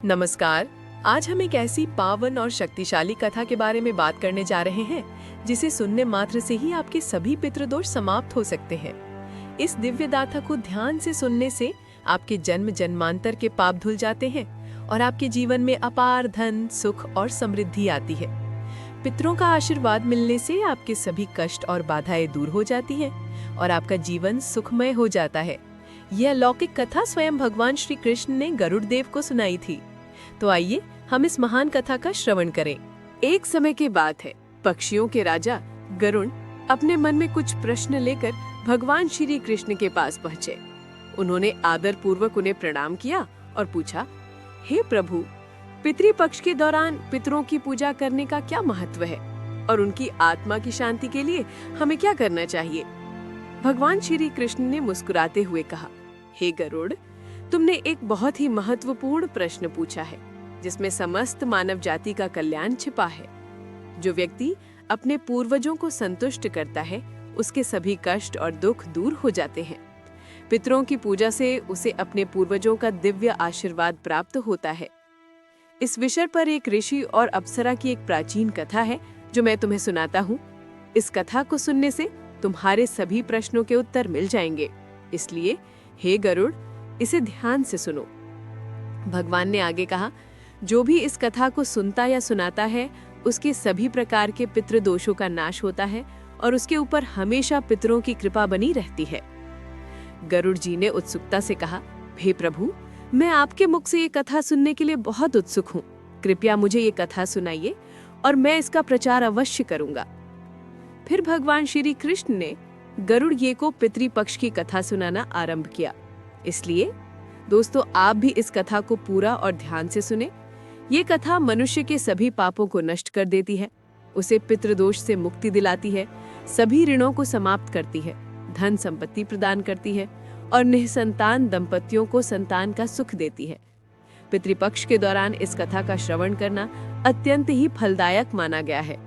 नमस्कार। आज हम एक ऐसी पावन और शक्तिशाली कथा के बारे में बात करने जा रहे हैं जिसे सुनने मात्र से ही आपके सभी पितृदोष समाप्त हो सकते हैं। इस दिव्य गाथा को ध्यान से सुनने से आपके जन्म जन्मांतर के पाप धुल जाते हैं और आपके जीवन में अपार धन, सुख और समृद्धि आती है। पितरों का आशीर्वाद मिलने से आपके सभी कष्ट और बाधाएं दूर हो जाती हैं और आपका जीवन सुखमय हो जाता है। यह अलौकिक कथा स्वयं भगवान श्री कृष्ण ने गरुड़ देव को सुनाई थी। तो आइए हम इस महान कथा का श्रवण करें। एक समय की बात है, पक्षियों के राजा गरुड़ अपने मन में कुछ प्रश्न लेकर भगवान श्री कृष्ण के पास पहुँचे। उन्होंने आदर पूर्वक उन्हें प्रणाम किया और पूछा, हे प्रभु, पितृपक्ष के दौरान पितरों की पूजा करने का क्या महत्व है और उनकी आत्मा की शांति के लिए हमें क्या करना चाहिए? भगवान श्री कृष्ण ने मुस्कुराते हुए कहा, हे गरुड़, तुमने एक बहुत ही महत्वपूर्ण प्रश्न पूछा है जिसमें समस्त मानव जाति का कल्याण छिपा है। जो व्यक्ति अपने पूर्वजों को संतुष्ट करता है उसके सभी कष्ट और दुख दूर हो जाते हैं। पितरों की पूजा से उसे अपने पूर्वजों का दिव्य आशीर्वाद प्राप्त होता है। इस विषय पर एक ऋषि और अप्सरा की एक प्राचीन कथा है जो मैं तुम्हें सुनाता हूँ। इस कथा को सुनने से तुम्हारे सभी प्रश्नों के उत्तर मिल जाएंगे। इसलिए हे गरुड़, इसे ध्यान से सुनो। भगवान ने आगे कहा, जो भी इस कथा को सुनता या सुनाता है उसके सभी प्रकार के पितृदोषों का नाश होता है और उसके ऊपर हमेशा पितरों की कृपा बनी रहती है। गरुड़ जी ने उत्सुकता से कहा, हे प्रभु, मैं आपके मुख से ये कथा सुनने के लिए बहुत उत्सुक हूँ। कृपया मुझे ये कथा सुनाइए और मैं इसका प्रचार अवश्य करूंगा। फिर भगवान श्री कृष्ण ने गरुड़ जी को पितृपक्ष की कथा सुनाना आरंभ किया। इसलिए दोस्तों, आप भी इस कथा को पूरा और ध्यान से सुने। ये कथा मनुष्य के सभी पापों को नष्ट कर देती है, उसे पितृदोष से मुक्ति दिलाती है, सभी ऋणों को समाप्त करती है, धन संपत्ति प्रदान करती है और निःसंतान दंपतियों को संतान का सुख देती है। पितृपक्ष के दौरान इस कथा का श्रवण करना अत्यंत ही फलदायक माना गया है।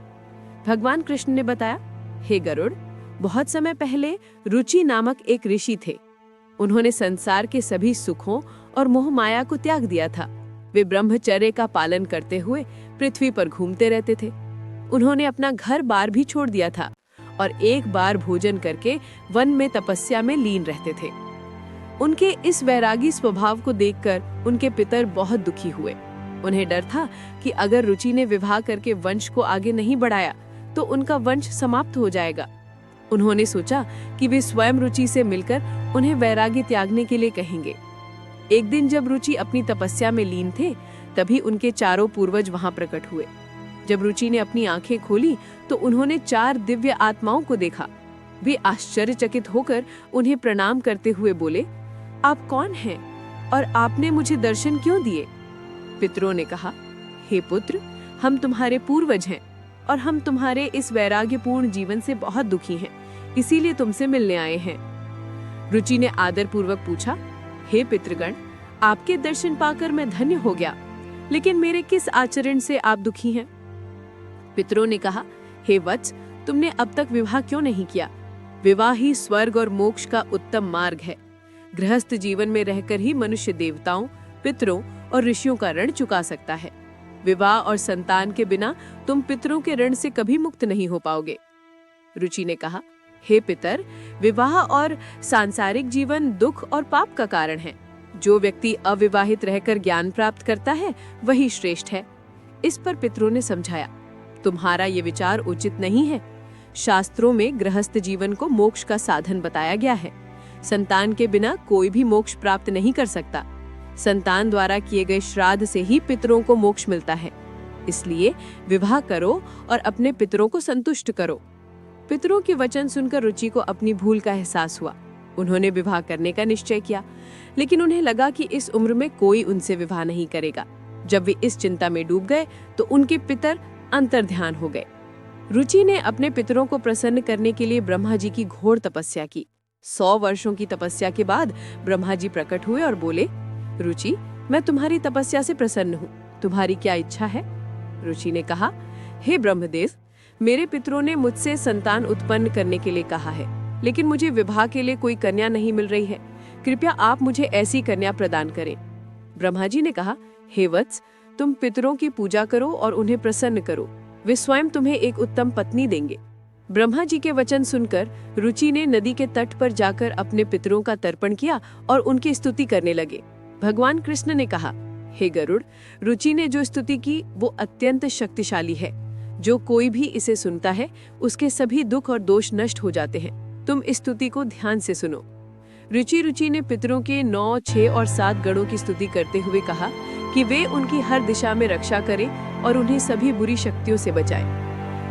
भगवान कृष्ण ने बताया, हे गरुड़, बहुत समय पहले रुचि नामक एक ऋषि थे। उन्होंने संसार के सभी सुखों और मोह माया को त्याग दिया था। वे ब्रह्मचर्य का पालन करते हुए पृथ्वी पर घूमते रहते थे। उन्होंने अपना घर बार भी छोड़ दिया था और एक बार भोजन करके वन में तपस्या में लीन रहते थे। उनके इस वैरागी स्वभाव को देखकर उनके पितर बहुत दुखी हुए। उन्हें डर था कि अगर रुचि ने विवाह करके वंश को आगे नहीं बढ़ाया तो उनका वंश समाप्त हो जाएगा। उन्होंने सोचा कि वे स्वयं रुचि से मिलकर उन्हें वैराग्य त्यागने के लिए कहेंगे। एक दिन जब रुचि अपनी तपस्या में लीन थे, तभी उनके चारों पूर्वज वहां प्रकट हुए। जब रुचि ने अपनी आंखें खोली तो उन्होंने 4 दिव्य आत्माओं को देखा। वे आश्चर्यचकित होकर उन्हें प्रणाम करते हुए बोले, आप कौन हैं और आपने मुझे दर्शन क्यों दिए? पितरों ने कहा, हे पुत्र, हम तुम्हारे पूर्वज हैं और हम तुम्हारे इस वैराग्यपूर्ण जीवन से बहुत दुखी हैं, इसीलिए तुमसे मिलने आए हैं। रुचि ने आदर पूर्वक पूछा, हे पितृगण, आपके दर्शन पाकर मैं धन्य हो गया, लेकिन मेरे किस आचरण से आप दुखी हैं? पितरों ने कहा, हे वत्स, तुमने अब तक विवाह क्यों नहीं किया? विवाह ही स्वर्ग और मोक्ष का उत्तम मार्ग है। गृहस्थ जीवन में रहकर ही मनुष्य देवताओं, पितरों और ऋषियों का ऋण चुका सकता है। विवाह और संतान के बिना तुम पितरों के ऋण से कभी मुक्त नहीं हो पाओगे। रुचि ने कहा, हे पितर, विवाह और सांसारिक जीवन दुख और पाप का कारण है। जो व्यक्ति अविवाहित रहकर ज्ञान प्राप्त करता है वही श्रेष्ठ है। इस पर पितरों ने समझाया, तुम्हारा ये विचार उचित नहीं है। शास्त्रों में गृहस्थ जीवन को मोक्ष का साधन बताया गया है। संतान के बिना कोई भी मोक्ष प्राप्त नहीं कर सकता। संतान द्वारा किए गए श्राद्ध से ही पितरों को मोक्ष मिलता है। इसलिए विवाह करो और अपने पितरों को संतुष्ट करो। पितरों के वचन सुनकर रुचि को अपनी भूल का एहसास हुआ। उन्होंने विवाह करने का निश्चय किया, लेकिन उन्हें लगा कि इस उम्र में कोई उनसे विवाह नहीं करेगा। जब वे इस चिंता में डूब गए तो उनके पितर अंतर्ध्यान हो गए। रुचि ने अपने पितरों को प्रसन्न करने के लिए ब्रह्मा जी की घोर तपस्या की। 100 वर्षों की तपस्या के बाद ब्रह्मा जी प्रकट हुए और बोले, रुचि, मैं तुम्हारी तपस्या से प्रसन्न हूँ। तुम्हारी क्या इच्छा है? रुचि ने कहा, हे ब्रह्मदेव, मेरे पितरों ने मुझसे संतान उत्पन्न करने के लिए कहा है, लेकिन मुझे विवाह के लिए कोई कन्या नहीं मिल रही है। कृपया आप मुझे ऐसी कन्या प्रदान करें। ब्रह्मा जी ने कहा, हे वत्स, तुम पितरों की पूजा करो और उन्हें प्रसन्न करो, वे स्वयं तुम्हें एक उत्तम पत्नी देंगे। ब्रह्मा जी के वचन सुनकर रुचि ने नदी के तट पर जाकर अपने पितरों का तर्पण किया और उनकी स्तुति करने लगे। भगवान कृष्ण ने कहा, हे गरुड़, रुचि ने जो स्तुति की वो अत्यंत शक्तिशाली है। जो कोई भी इसे सुनता है उसके सभी दुख और दोष नष्ट हो जाते हैं। तुम इस स्तुति को ध्यान से सुनो। रुचि ने पितरों के 9, 6 और 7 गणों की स्तुति करते हुए कहा कि वे उनकी हर दिशा में रक्षा करें और उन्हें सभी बुरी शक्तियों से बचाएं।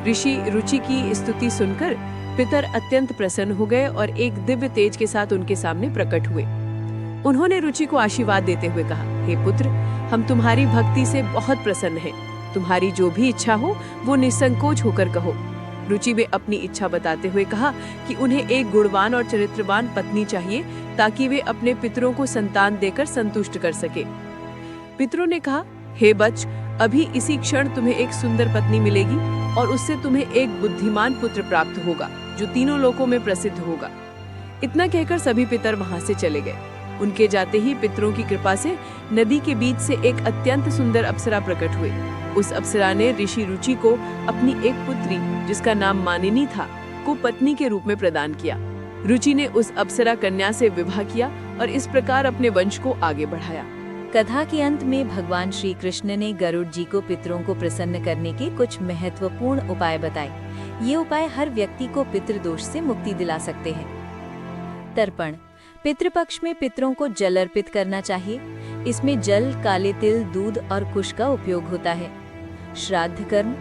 ऋषि रुचि की स्तुति सुनकर पितर अत्यंत प्रसन्न हो गए और एक दिव्य तेज के साथ उनके सामने प्रकट हुए। उन्होंने रुचि को आशीर्वाद देते हुए कहा, हे पुत्र, हम तुम्हारी भक्ति से बहुत प्रसन्न हैं। तुम्हारी जो भी इच्छा हो वो निसंकोच होकर कहो। रुचि ने अपनी इच्छा बताते हुए कहा कि उन्हें एक गुणवान और चरित्रवान पत्नी चाहिए ताकि वे अपने पितरों को संतान देकर संतुष्ट कर सके। पितरों ने कहा, हे बच्च, अभी इसी क्षण तुम्हें एक सुंदर पत्नी मिलेगी और उससे तुम्हें एक बुद्धिमान पुत्र प्राप्त होगा जो तीनों लोकों में प्रसिद्ध होगा। इतना कहकर सभी पितर वहां से चले गए। उनके जाते ही पितरों की कृपा से नदी के बीच से एक अत्यंत सुंदर अप्सरा प्रकट हुई। उस अप्सरा ने ऋषि रुचि को अपनी एक पुत्री, जिसका नाम मानिनी था, को पत्नी के रूप में प्रदान किया। रुचि ने उस अप्सरा कन्या से विवाह किया और इस प्रकार अपने वंश को आगे बढ़ाया। कथा के अंत में भगवान श्री कृष्ण ने गरुड़ जी को पितरों को प्रसन्न करने के कुछ महत्वपूर्ण उपाय बताए। ये उपाय हर व्यक्ति को पितृदोष से मुक्ति दिला सकते हैं। तर्पण। पितृपक्ष में पितरों को जल अर्पित करना चाहिए। इसमें जल, काले तिल, दूध और कुश का उपयोग होता है। श्राद्ध कर्म।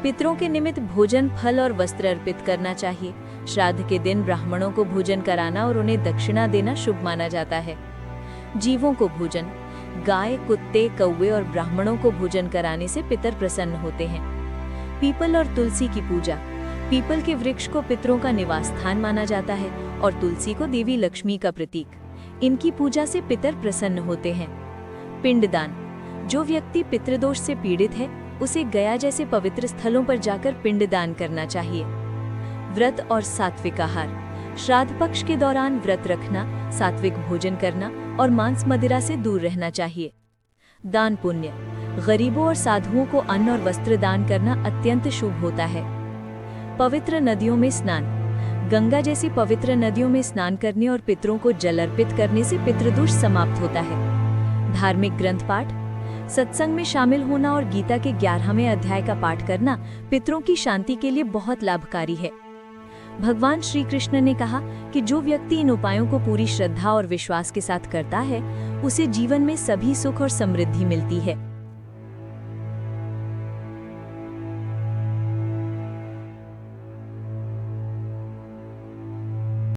पितरों के निमित्त भोजन, फल और वस्त्र अर्पित करना चाहिए। श्राद्ध के दिन ब्राह्मणों को भोजन कराना और उन्हें दक्षिणा देना शुभ माना जाता है। जीवों को भोजन। गाय, कुत्ते, कौवे और ब्राह्मणों को भोजन कराने से पितर प्रसन्न होते हैं। पीपल और तुलसी की पूजा। पीपल के वृक्ष को पितरों का निवास स्थान माना जाता है और तुलसी को देवी लक्ष्मी का प्रतीक। इनकी पूजा से पितर प्रसन्न होते हैं। पिंडदान। जो व्यक्ति पितृदोष से पीड़ित है उसे गया जैसे पवित्र स्थलों पर जाकर पिंडदान करना चाहिए। व्रत और सात्विक आहार। श्राद्ध पक्ष के दौरान व्रत रखना, सात्विक भोजन करना और मांस मदिरा से दूर रहना चाहिए। दान पुण्य। गरीबों और साधुओं को अन्न और वस्त्र दान करना अत्यंत शुभ होता है। पवित्र नदियों में स्नान। गंगा जैसी पवित्र नदियों में स्नान करने और पितरों को जल अर्पित करने से पितृदोष समाप्त होता है। धार्मिक ग्रंथ पाठ। सत्संग में शामिल होना और गीता के 11वें अध्याय का पाठ करना पितरों की शांति के लिए बहुत लाभकारी है। भगवान श्री कृष्ण ने कहा कि जो व्यक्ति इन उपायों को पूरी श्रद्धा और विश्वास के साथ करता है उसे जीवन में सभी सुख और समृद्धि मिलती है।